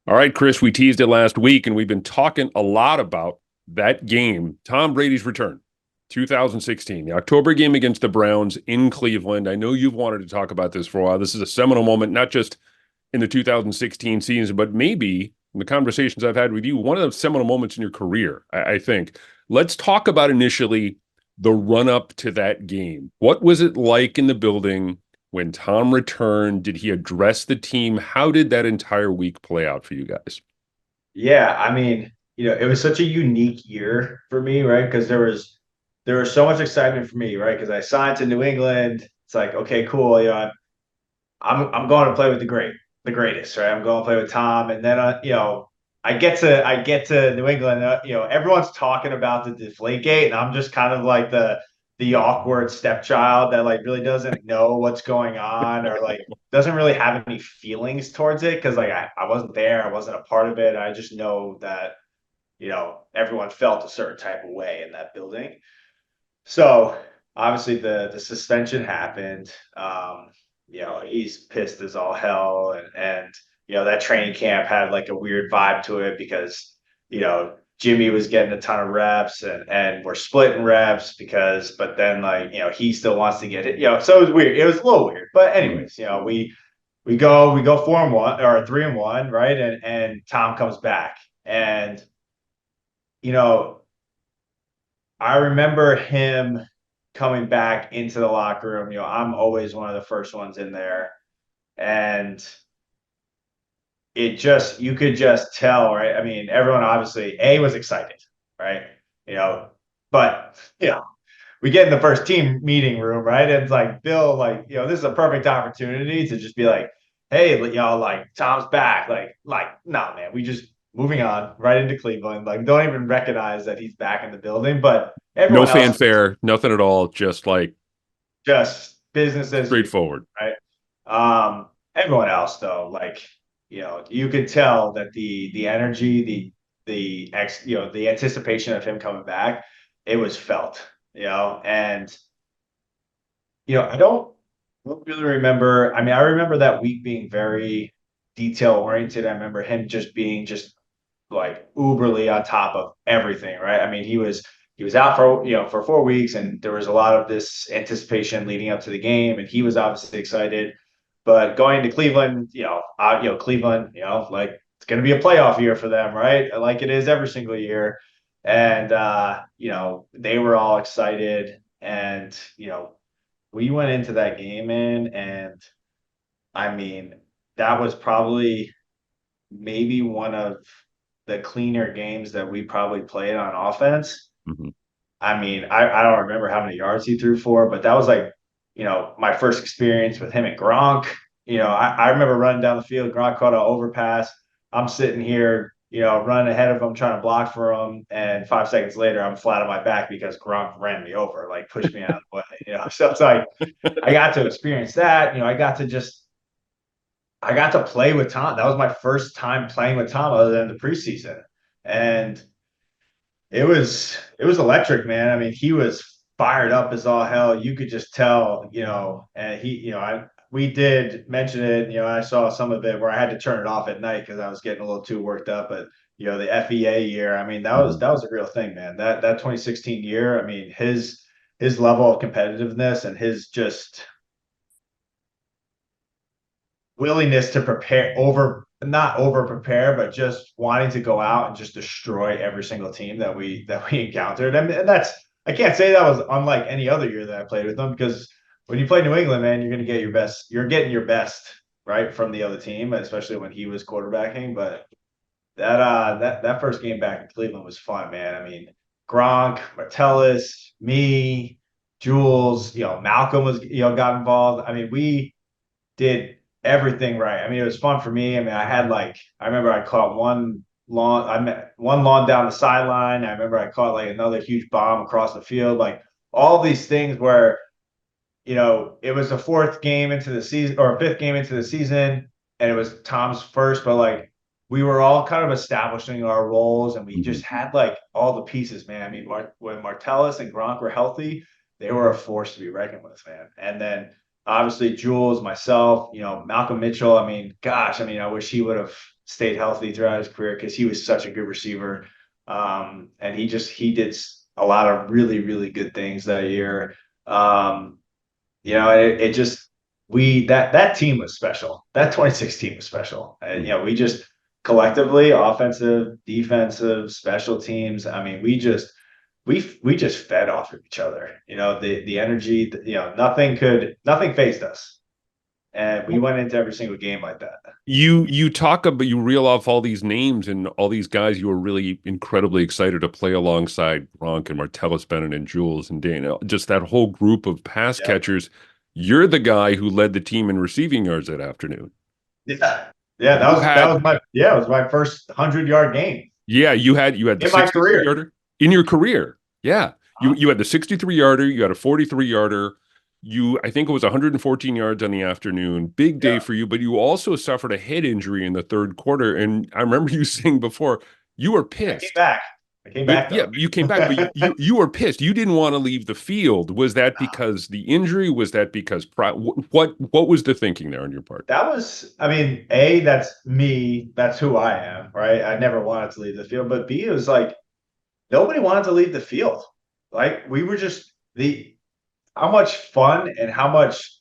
All right, Chris, we teased it last week, and we've been talking a lot about that game, Tom Brady's return, 2016, the October game against the Browns in Cleveland. I know you've wanted to talk about this for a while. This is a seminal moment, not just in the 2016 season, but maybe in the conversations I've had with you, one of the seminal moments in your career, I think. Let's talk about initially the run up to that game. What was it like in the building when Tom returned? Did he address the team? How did that entire week play out for you guys? Yeah, I mean, it was such a unique year for me, right? Because there was so much excitement for me, right? Because I signed to New England. It's like, okay, cool. I'm going to play with the greatest, right? I'm going to play with Tom, and then I get to New England. Everyone's talking about the Deflategate, and I'm just kind of like the awkward stepchild that like really doesn't know what's going on or like doesn't really have any feelings towards it because like I wasn't there, I wasn't a part of it. I just know that everyone felt a certain type of way in that building. So obviously the suspension happened. He's pissed as all hell, and that training camp had like a weird vibe to it because Jimmy was getting a ton of reps and we're splitting reps but then like he still wants to get it. So it was weird. It was a little weird, but Mhm. anyways, we go 4-1 or 3-1, right? And Tom comes back, and you know I remember him coming back into the locker room. I'm always one of the first ones in there. And you could just tell, right? I mean, everyone obviously, A, was excited, right? You know, but, we get in the first team meeting room, right? And it's like, Bill, like, this is a perfect opportunity to just be like, hey, like Tom's back. No, man, we just moving on right into Cleveland. Like, don't even recognize that he's back in the building. But No everyone else fanfare, nothing at all, just like just business as usual, straightforward. right? Everyone else though, like you could tell that the energy, the anticipation of him coming back, it was felt, and I don't really remember. I mean, I remember that week being very detail oriented. I remember him just being just like uberly on top of everything, right? I mean, he was out for 4 weeks, and there was a lot of this anticipation leading up to the game, and he was obviously excited. But going to Cleveland, Cleveland, like it's going to be a playoff year for them, right? Like it is every single year, and they were all excited, and we went into that game in, and I mean, that was probably maybe one of the cleaner games that we probably played on offense. Mhm. I mean, I don't remember how many yards he threw for, but that was like, my first experience with him and Gronk. I remember running down the field. Gronk caught an overpass. I'm sitting here, running ahead of him, trying to block for him. And 5 seconds later, I'm flat on my back because Gronk ran me over, like pushed me out of the way. So it's like I got to experience that. I got to play with Tom. That was my first time playing with Tom other than the preseason. And it was electric, man. I mean, he was fired up as all hell. You could just tell, and we did mention it, I saw some of it where I had to turn it off at night because I was getting a little too worked up. But the FEA year, I mean, that was Mhm. that was a real thing, man. That 2016 year, I mean, his level of competitiveness and his just willingness to prepare over not over prepare, but just wanting to go out and just destroy every single team that we encountered. And that's I can't say that was unlike any other year that I played with them because when you play New England, man, you're gonna get your best. You're getting your best right from the other team, especially when he was quarterbacking. But that first game back in Cleveland was fun, man. I mean, Gronk, Martellus, me, Jules, Malcolm was got involved. I mean, we did everything right. I mean, it was fun for me. I mean, I remember I caught one lawn down the sideline. I remember I caught like another huge bomb across the field. Like all these things where, it was the fourth game into the season or fifth game into the season, and it was Tom's first, but like we were all kind of establishing our roles, and we just Mhm. had like all the pieces, man. I mean, when Martellus and Gronk were healthy, they were a force to be reckoned with, man. And then obviously Jules, myself, Malcolm Mitchell. I mean, gosh, I mean, I wish he would have. stayed healthy throughout his career because he was such a good receiver. And he did a lot of really, really good things that year. It just that team was special. That 2016 was special. And we just collectively, offensive, defensive, special teams. I mean, we just fed off of each other. The energy, nothing faced us. And we went into every single game like that. You talk about, you reel off all these names and all these guys you were really incredibly excited to play alongside Gronk and Martellus Bennett and Jules and Dana, just that whole group of pass Yeah. catchers. You're the guy who led the team in receiving yards that afternoon. Yeah. Yeah, You had it was my first 100-yard game you had the in my 63 career. yarder in your career. Yeah. You had the 63 yarder, you had a 43 yarder. I think it was 114 yards on the afternoon. Big day Yeah. for you, but you also suffered a head injury in the third quarter. And I remember you saying before, you were I came pissed. back. I came back Yeah, though. you came back, but you were pissed. You didn't want to leave the field. Was that because the injury? Was that because what was the thinking there on your part? That was, I mean, A, that's me. That's who I am, right? I never wanted to leave the field. But B, it was like nobody wanted to leave the field. Like we were just how much fun and how much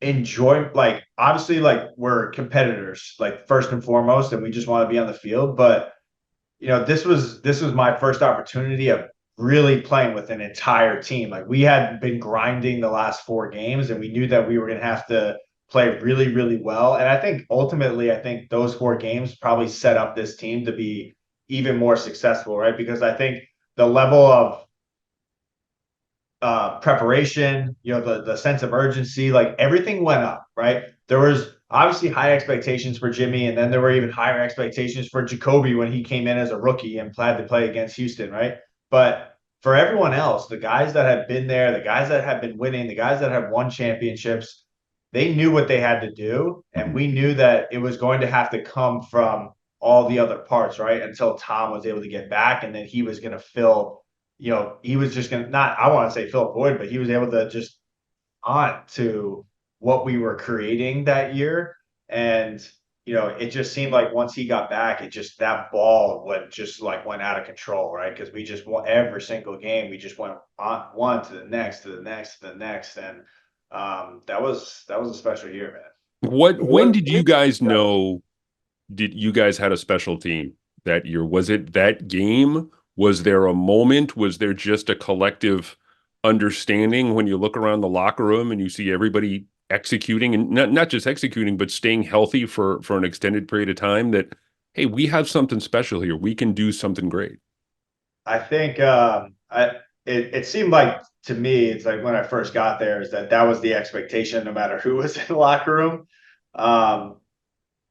enjoy, like obviously like we're competitors, like first and foremost, and we just want to be on the field. But this was my first opportunity of really playing with an entire team. Like we had been grinding the last 4 games, and we knew that we were going to have to play really, really well. And I think ultimately, I think those 4 games probably set up this team to be even more successful, right? Because I think the level of preparation, the sense of urgency, like everything went up, right? There was obviously high expectations for Jimmy, and then there were even higher expectations for Jacoby when he came in as a rookie and had to play against Houston, right? But for everyone else, the guys that had been there, the guys that have been winning, the guys that have won championships, they knew what they had to do, and we knew that it was going to have to come from all the other parts, right? Until Tom was able to get back, and then he was going to fill he was just going to not, I want to say fill a void, but he was able to just on to what we were creating that year. And, it just seemed like once he got back, it just, that ball went out of control, right? Because we just won every single game. We just went on one to the next, to the next, to the next. And that was a special year, man. When did you guys know, did you guys had a special team that year? Was it that game? Was there a moment? Was there just a collective understanding when you look around the locker room and you see everybody executing, and not just executing, but staying healthy for an extended period of time, that, hey, we have something special here. We can do something great. I think it seemed like to me, it's like when I first got there, is that was the expectation, no matter who was in the locker room.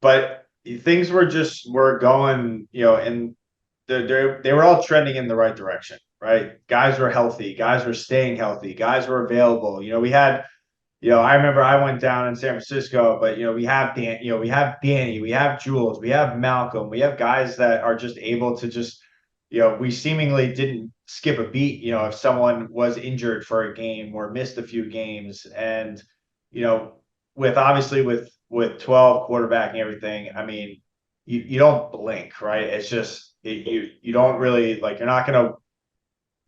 But things were going, and they were all trending in the right direction, right? Guys were healthy, guys were staying healthy, guys were available. We had, I remember I went down in San Francisco, but we have we have Danny, we have Jules, we have Malcolm, we have guys that are just able to just, we seemingly didn't skip a beat, if someone was injured for a game or missed a few games. And, with obviously with 12 quarterbacking everything, I mean, you don't blink, right? It's just you don't really, like,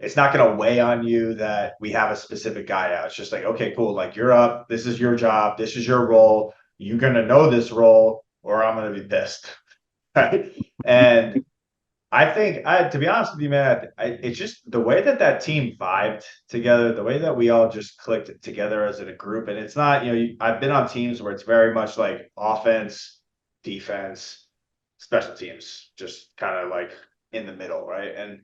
it's not gonna weigh on you that we have a specific guy out. It's just like, okay, cool, like you're up, this is your job, this is your role, you're gonna know this role, or I'm gonna be pissed. Right. And I think, to be honest with you, man, it's just the way that team vibed together, the way that we all just clicked together as a group. And it's not, I've been on teams where it's very much like offense, defense, special teams, just kind of like in the middle, right? And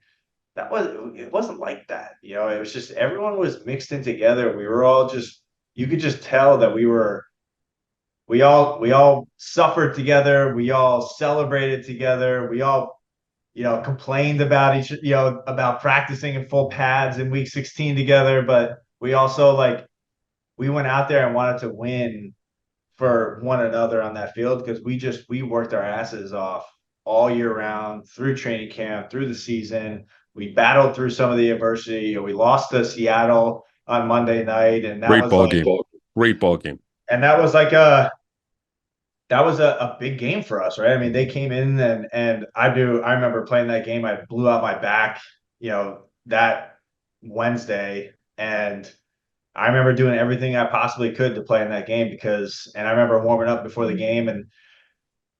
it wasn't like that. It was just everyone was mixed in together. We were all just, you could just tell that we all suffered together. We all celebrated together. We all complained about about practicing in full pads in week 16 together. But we also, like, we went out there and wanted to win for one another on that field, because we worked our asses off all year round, through training camp, through the season. We battled through some of the adversity. We lost to Seattle on Monday night, and that Great was ball like, game. Great ball game. and that was like a that was a big game for us, right? I mean, they came in and I remember playing that game. I blew out my back, that Wednesday, and I remember doing everything I possibly could to play in that game and I remember warming up before the game and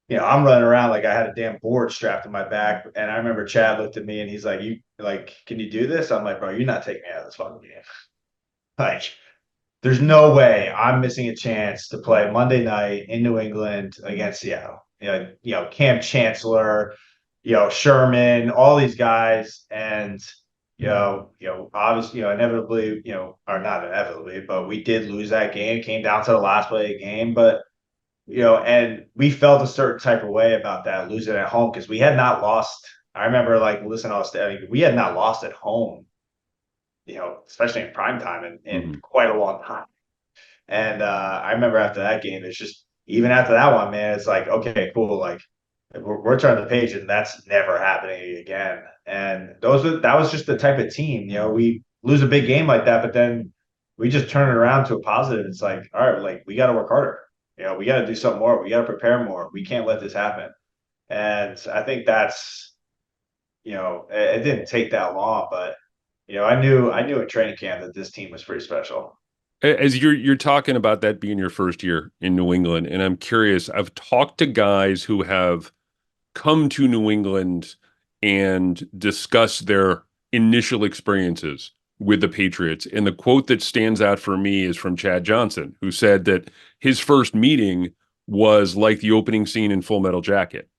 I'm running around like I had a damn board strapped to my back. And I remember Chad looked at me and he's like, can you do this? I'm like, bro, you're not taking me out of this fucking game. Like, there's no way I'm missing a chance to play Monday night in New England against Seattle. Cam Chancellor, Sherman, all these guys, and obviously, inevitably, or not inevitably, but we did lose that game. Came down to the last play of the game, but and we felt a certain type of way about that losing at home because we had not lost. I remember like listening to us, we had not lost at home, especially in prime time in Mhm. quite a long time. And I remember after that game, it's just even after that one, man, it's like, okay, cool. Like we're turning the page and that's never happening again. And that was just the type of team, we lose a big game like that, but then we just turn it around to a positive. It's like, all right, like we got to work harder. We got to do something more. We got to prepare more. We can't let this happen. And I think that's, it didn't take that long, but I knew at training camp that this team was pretty special. As you're talking about that being your first year in New England, and I'm curious, I've talked to guys who have come to New England and discuss their initial experiences with the Patriots. And the quote that stands out for me is from Chad Johnson, who said that his first meeting was like the opening scene in Full Metal Jacket.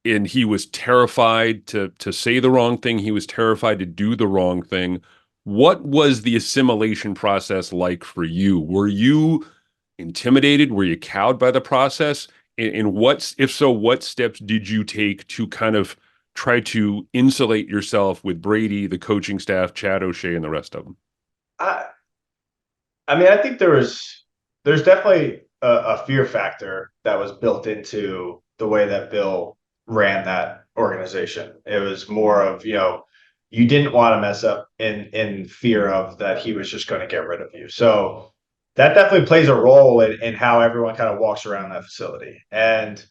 And he was terrified to say the wrong thing. He was terrified to do the wrong thing. What was the assimilation process like for you? Were you intimidated? Were you cowed by the process? And if so, what steps did you take to kind of try to insulate yourself with Brady, the coaching staff, Chad O'Shea, and the rest of them? I, I mean, I think there's definitely a fear factor that was built into the way that Bill ran that organization. It was more of, you didn't want to mess up in fear of that he was just going to get rid of you. So that definitely plays a role in how everyone kind of walks around that facility. And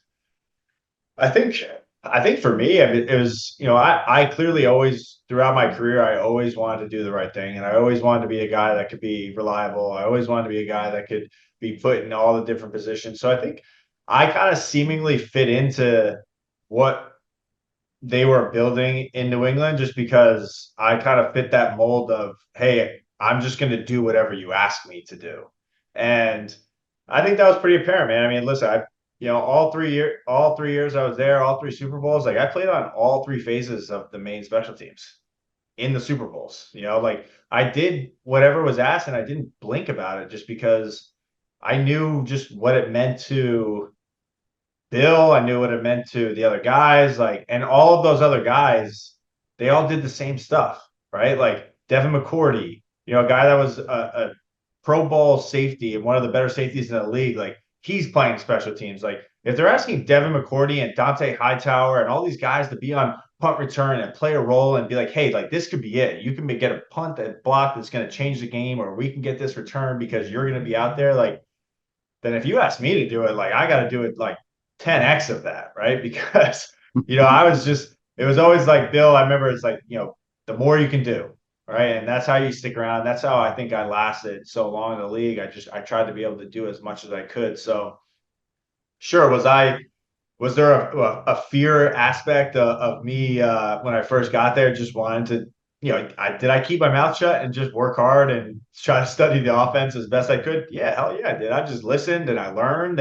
I think I think for me, I mean, it was, I clearly always throughout my career, I always wanted to do the right thing. And I always wanted to be a guy that could be reliable. I always wanted to be a guy that could be put in all the different positions. So I think I kind of seemingly fit into what they were building in New England just because I kind of fit that mold of, hey, I'm just going to do whatever you ask me to do. And I think that was pretty apparent, man. I mean, listen, all 3 years I was there, all three Super Bowls, like I played on all three phases of the main special teams in the Super Bowls. Like I did whatever was asked and I didn't blink about it just because I knew just what it meant to Bill. I knew what it meant to the other guys, like, and all of those other guys, they all did the same stuff, right? Like Devin McCourty, a guy that was a Pro Bowl safety and one of the better safeties in the league. Like he's playing special teams. Like if they're asking Devin McCourty and Dante Hightower and all these guys to be on punt return and play a role and be like, hey, like this could be it. You can get a punt that block that's going to change the game, or we can get this return because you're going to be out there. Like then if you ask me to do it, like I got to do it like 10x of that, right? Because I was just it was always like Bill. I remember it's like the more you can do, right? And that's how you stick around. That's how I think I lasted so long in the league. I tried to be able to do as much as I could. So sure, was there a fear aspect of me when I first got there, just wanting to, did I keep my mouth shut and just work hard and try to study the offense as best I could? Yeah, hell yeah, I did. I just listened and I learned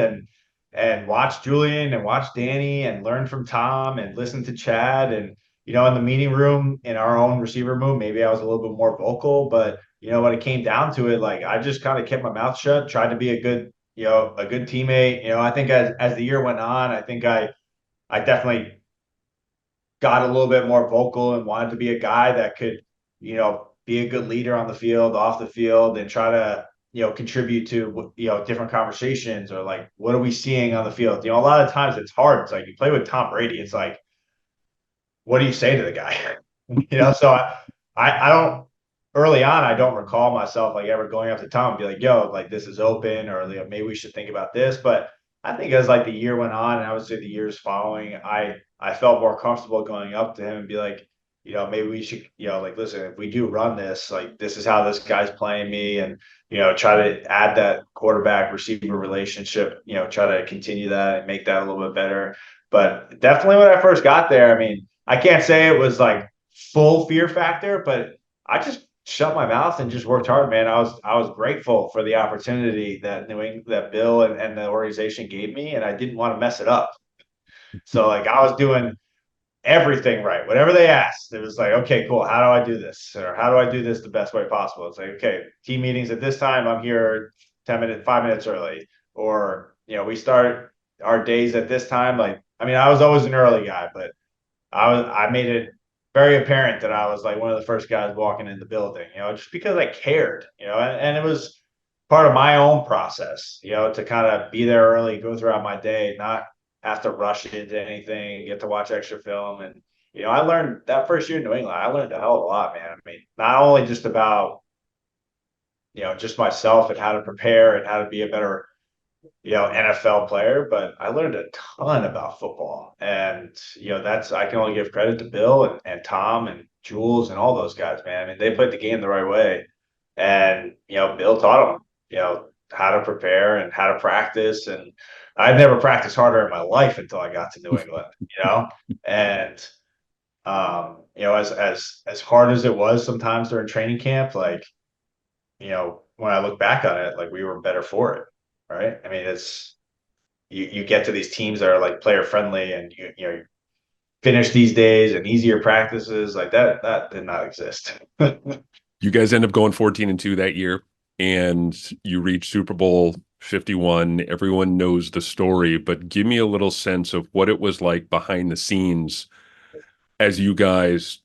and watched Julian and watched Danny and learned from Tom and listened to Chad and in the meeting room in our own receiver room, maybe I was a little bit more vocal, but when it came down to it, like I just kind of kept my mouth shut, tried to be a good teammate. I think as the year went on, I think I definitely got a little bit more vocal and wanted to be a guy that could, be a good leader on the field, off the field, and try to, contribute to, different conversations or like, what are we seeing on the field? A lot of times it's hard. It's like you play with Tom Brady. It's like, what do you say to the guy? So I don't, early on, I don't recall myself like ever going up to Tom and be like, yo, like this is open or maybe we should think about this. But I think as like the year went on, and I would say the years following, I felt more comfortable going up to him and be like, maybe we should, like, listen, if we do run this, like, this is how this guy's playing me, and try to add that quarterback receiver relationship, try to continue that and make that a little bit better. But definitely when I first got there, I mean, I can't say it was like full fear factor, but I just shut my mouth and just worked hard, man. I was grateful for the opportunity that New England, that Bill and the organization gave me, and I didn't want to mess it up. So like I was doing everything right. Whatever they asked, it was like, okay, cool. How do I do this? Or how do I do this the best way possible? It's like, okay, team meetings at this time, I'm here 10 minutes, 5 minutes early. Or, we start our days at this time. Like, I mean, I was always an early guy, but I made it very apparent that I was like one of the first guys walking in the building, just because I cared, and it was part of my own process, to kind of be there early, go throughout my day, not have to rush into anything, get to watch extra film. And, I learned that first year in New England, I learned a hell of a lot, man. I mean, not only just about, just myself and how to prepare and how to be a better NFL player, but I learned a ton about football. And, I can only give credit to Bill and Tom and Jules and all those guys, man. I mean, they played the game the right way. And, Bill taught them, how to prepare and how to practice. And I'd never practiced harder in my life until I got to New England, and, as hard as it was sometimes during training camp, like, when I look back on it, like we were better for it. Right. I mean, it's, you get to these teams that are like player friendly, and you finish these days and easier practices like that did not exist. You guys end up going 14-2 that year, and you reach Super Bowl 51. Everyone knows the story, but give me a little sense of what it was like behind the scenes as you guys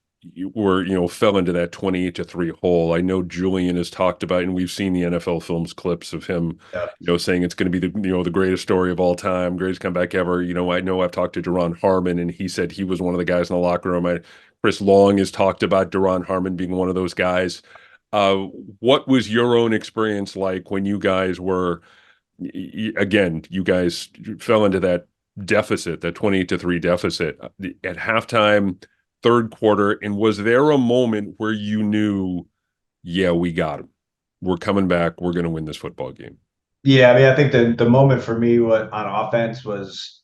were, fell into that 28-3 hole. I know Julian has talked about, and we've seen the NFL films clips of him, Yeah. saying it's going to be the greatest story of all time, greatest comeback ever. I know I've talked to Duron Harmon, and he said he was one of the guys in the locker room. Chris Long has talked about Duron Harmon being one of those guys. Uh, what was your own experience like when you guys were, again, you guys fell into that deficit, that 28-3 deficit at halftime, third quarter, and was there a moment where you knew, yeah, we got him, we're coming back, we're going to win this football game? Yeah, I mean, I think the moment for me on offense was,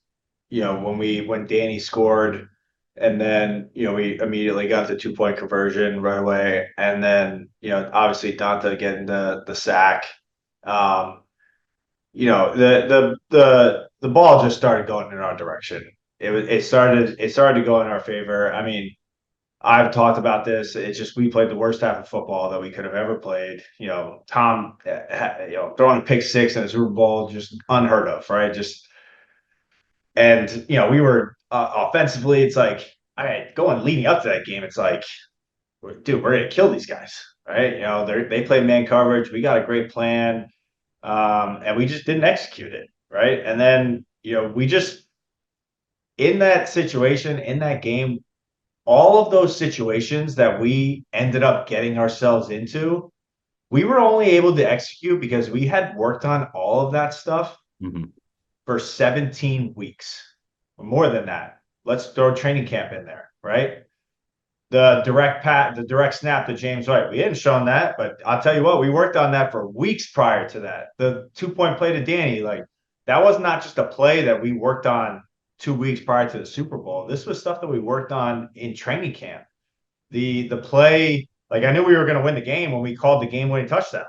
when Danny scored, and then, we immediately got the 2 point conversion right away. And then, obviously Donta getting the sack. Um, the ball just started going in our direction. It started to go in our favor. I mean, I've talked about this. It's just we played the worst half of football that we could have ever played. Tom, throwing a pick six in a Super Bowl, just unheard of, right? Just, and we were offensively. It's like, all right, going leading up to that game, it's like, dude, we're gonna kill these guys, right? They play man coverage. We got a great plan, and we just didn't execute it, right? And then we just, in that situation, in that game, all of those situations that we ended up getting ourselves into, we were only able to execute because we had worked on all of that stuff Mm-hmm. for 17 weeks, or more than that. Let's throw training camp in there, right? The direct snap to James White. We hadn't shown that, but I'll tell you what, we worked on that for weeks prior to that. The 2 point play to Danny, like, that was not just a play that we worked on 2 weeks prior to the Super Bowl. This was stuff that we worked on in training camp. The play, like, I knew we were going to win the game when we called the game winning touchdown.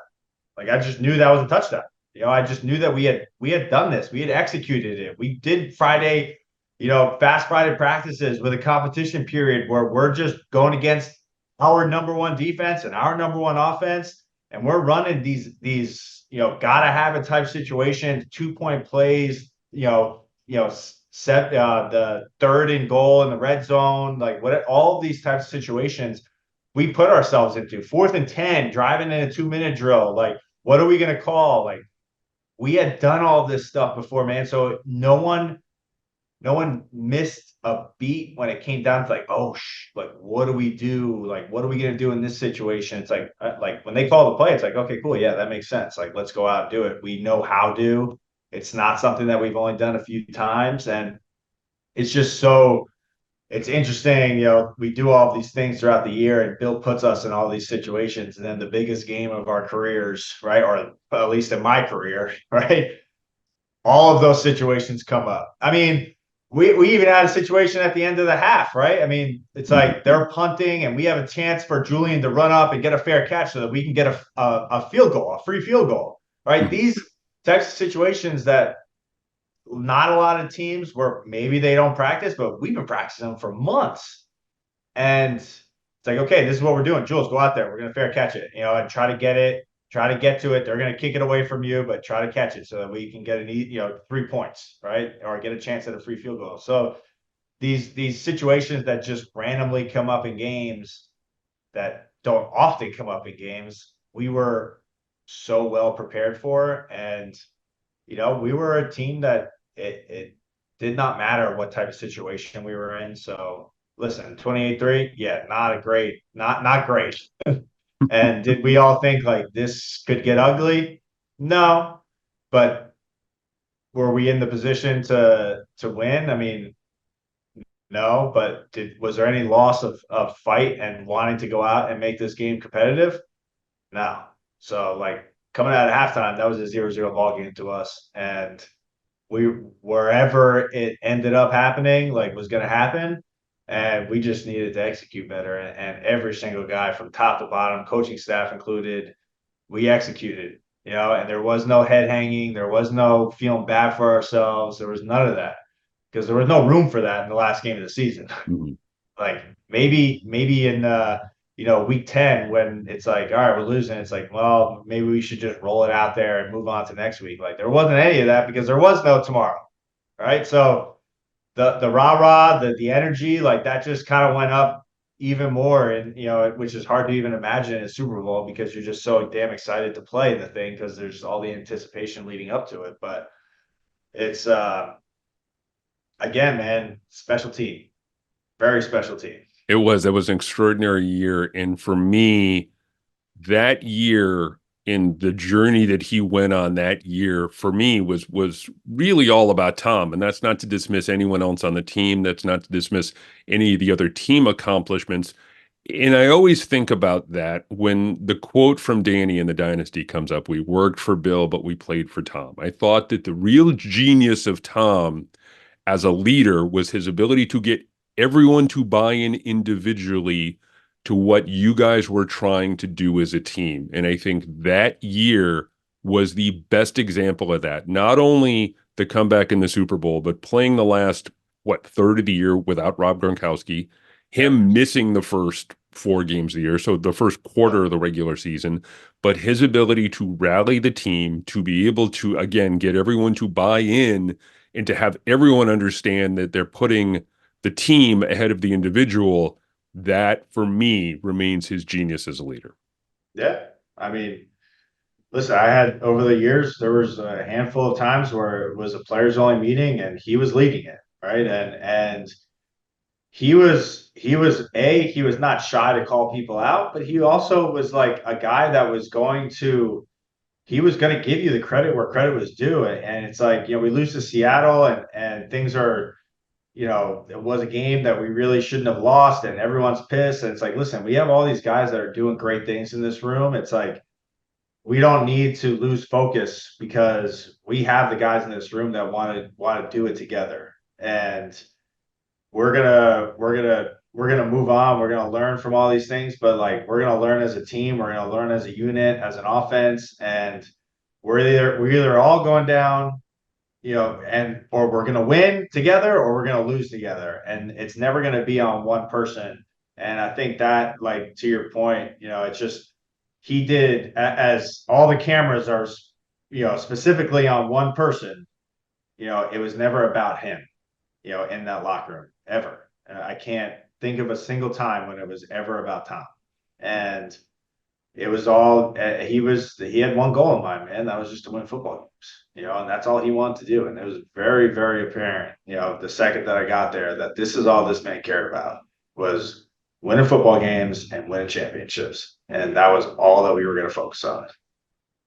Like, I just knew that was a touchdown. I just knew that we had done this. We had executed it. We did Friday, fast Friday practices with a competition period where we're just going against our number one defense and our number one offense, and we're running these gotta have it type situations, 2 point plays, set the third and goal in the red zone, like all of these types of situations we put ourselves into. 4th and 10, driving in a 2 minute drill. Like, what are we going to call? Like, we had done all this stuff before, man. So no one missed a beat when it came down to like, oh, like, what do we do? Like, what are we going to do in this situation? It's like when they call the play, it's like, okay, cool. Yeah, that makes sense. Like, let's go out and do it. We know how to. It's not something that we've only done a few times. And it's just so it's interesting, we do all of these things throughout the year and Bill puts us in all these situations. And then the biggest game of our careers, right? Or at least in my career, right? All of those situations come up. I mean, we even had a situation at the end of the half, right? I mean, it's like they're punting and we have a chance for Julian to run up and get a fair catch so that we can get a field goal, a free field goal, right? These types of situations that not a lot of teams where maybe they don't practice, but we've been practicing them for months. And it's like, okay, this is what we're doing. Jules, go out there. We're going to fair catch it, and try to get it, try to get to it. They're going to kick it away from you, but try to catch it so that we can get 3 points, right? Or get a chance at a free field goal. So these situations that just randomly come up in games that don't often come up in games, we were so well prepared for. And, we were a team that it did not matter what type of situation we were in. So listen, 28-3, yeah, not great. And did we all think like this could get ugly? No. But were we in the position to win? I mean, no, but was there any loss of fight and wanting to go out and make this game competitive? No. So like coming out of halftime, that was a 0-0 ball game to us. And we wherever it ended up happening, like was gonna happen. And we just needed to execute better. And every single guy from top to bottom, coaching staff included, we executed, and there was no head hanging, there was no feeling bad for ourselves, there was none of that. Because there was no room for that in the last game of the season. Like maybe in week 10 when it's like, all right, we're losing, it's like, well, maybe we should just roll it out there and move on to next week. Like there wasn't any of that because there was no tomorrow. Right. So the rah-rah, the energy, like that just kind of went up even more. And which is hard to even imagine in a Super Bowl because you're just so damn excited to play the thing because there's all the anticipation leading up to it. But it's again, man, special team. Very special team. It was an extraordinary year. And for me, that year in the journey that he went on that year for me was really all about Tom. And that's not to dismiss anyone else on the team. That's not to dismiss any of the other team accomplishments. And I always think about that when the quote from Danny in the Dynasty comes up, we worked for Bill, but we played for Tom. I thought that the real genius of Tom as a leader was his ability to get everyone to buy in individually to what you guys were trying to do as a team. And I think that year was the best example of that. Not only the comeback in the Super Bowl, but playing the last, third of the year without Rob Gronkowski, him missing the first 4 games of the year, so the first quarter of the regular season, but his ability to rally the team, to be able to, again, get everyone to buy in and to have everyone understand that they're putting the team ahead of the individual, that for me remains his genius as a leader. Yeah. I mean, listen, I had over the years, there was a handful of times where it was a players only meeting and he was leading it. Right. And he was not shy to call people out, but he also was like a guy that was he was going to give you the credit where credit was due. And it's like, we lose to Seattle and things are, it was a game that we really shouldn't have lost and everyone's pissed. And it's like, listen, we have all these guys that are doing great things in this room. It's like, we don't need to lose focus because we have the guys in this room that want to do it together. And we're gonna move on. We're gonna learn from all these things, but like we're gonna learn as a team. We're gonna learn as a unit, as an offense, and we're either all going down, and or we're gonna win together or we're gonna lose together, and it's never gonna be on one person. And I think that, like to your point, it's just he did as all the cameras are, specifically on one person. It was never about him, in that locker room ever. I can't think of a single time when it was ever about Tom. And it was all he had one goal in mind, man. That was just to win football games, and that's all he wanted to do. And it was very, very apparent, the second that I got there that this is all this man cared about was winning football games and winning championships. And that was all that we were going to focus on.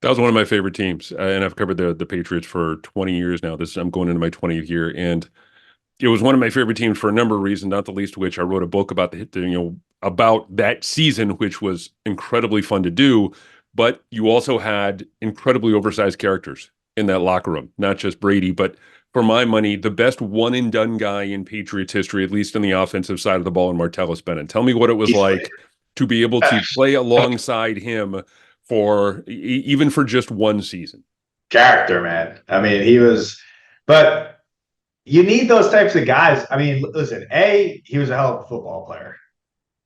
That was one of my favorite teams, and I've covered the Patriots for 20 years now. I'm going into my 20th year, and it was one of my favorite teams for a number of reasons, not the least of which I wrote a book about about that season, which was incredibly fun to do. But you also had incredibly oversized characters in that locker room, not just Brady, but for my money, the best one and done guy in Patriots history, at least on the offensive side of the ball, in Martellus Bennett. Tell me what it was Easily. like to be able to play alongside him for even for just one season. Character, man. I mean, he was, but you need those types of guys. I mean, listen, A, he was a hell of a football player,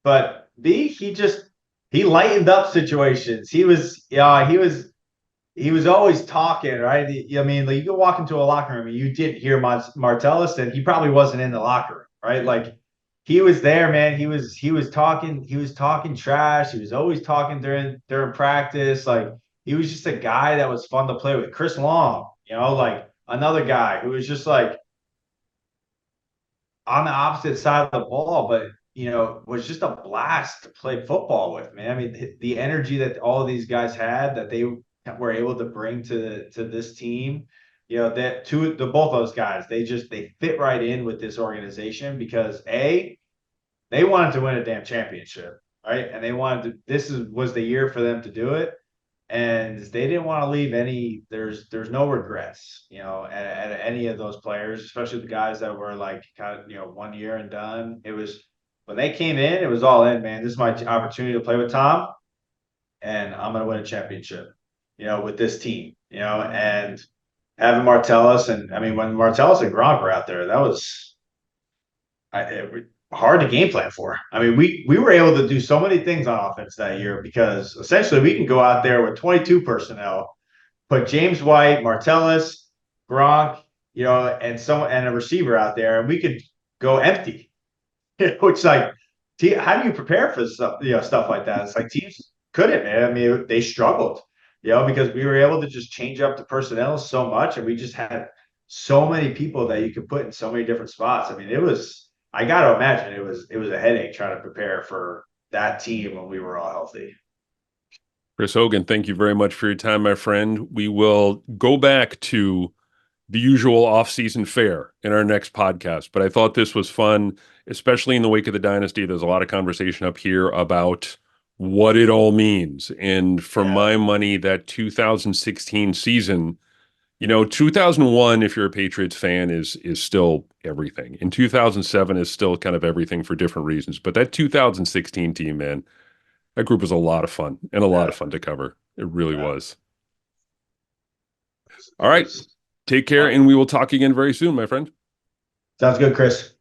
but B, he lightened up situations. He was always talking, right? I mean, like, you could walk into a locker room and you didn't hear Martellus, and he probably wasn't in the locker room, right? Like, he was there, man. He was talking trash. He was always talking during practice. Like, he was just a guy that was fun to play with. Chris Long, like another guy who was just like on the opposite side of the ball, but was just a blast to play football with, man. I mean, the energy that all of these guys had that they were able to bring to this team, that the both those guys, they fit right in with this organization because they wanted to win a damn championship, right? And they wanted to. Was the year for them to do it, and they didn't want to leave any. There's no regrets, at any of those players, especially the guys that were like kind of 1 year and done. It was when they came in, it was all in, man. This is my opportunity to play with Tom, and I'm gonna win a championship, with this team, and having Martellus, and I mean when Martellus and Gronk were out there, that was hard to game plan for. I mean, we were able to do so many things on offense that year because essentially we can go out there with 22 personnel, put James White, Martellus, Gronk, and a receiver out there, and we could go empty. Which, like, how do you prepare for stuff like that? It's like teams couldn't, man. I mean, they struggled, because we were able to just change up the personnel so much, and we just had so many people that you could put in so many different spots. I mean, it was. I got to imagine it was a headache trying to prepare for that team when we were all healthy. Chris Hogan, thank you very much for your time, my friend. We will go back to the usual off-season fare in our next podcast, but I thought this was fun, especially in the wake of the dynasty. There's a lot of conversation up here about what it all means. And for Yeah. my money, that 2016 season, 2001, if you're a Patriots fan, is still everything. And 2007 is still kind of everything for different reasons. But that 2016 team, man, that group was a lot of fun and a lot Yeah. of fun to cover. It really Yeah. was. All It right. was Take care, fun. and we will talk again very soon, my friend. Sounds good, Chris.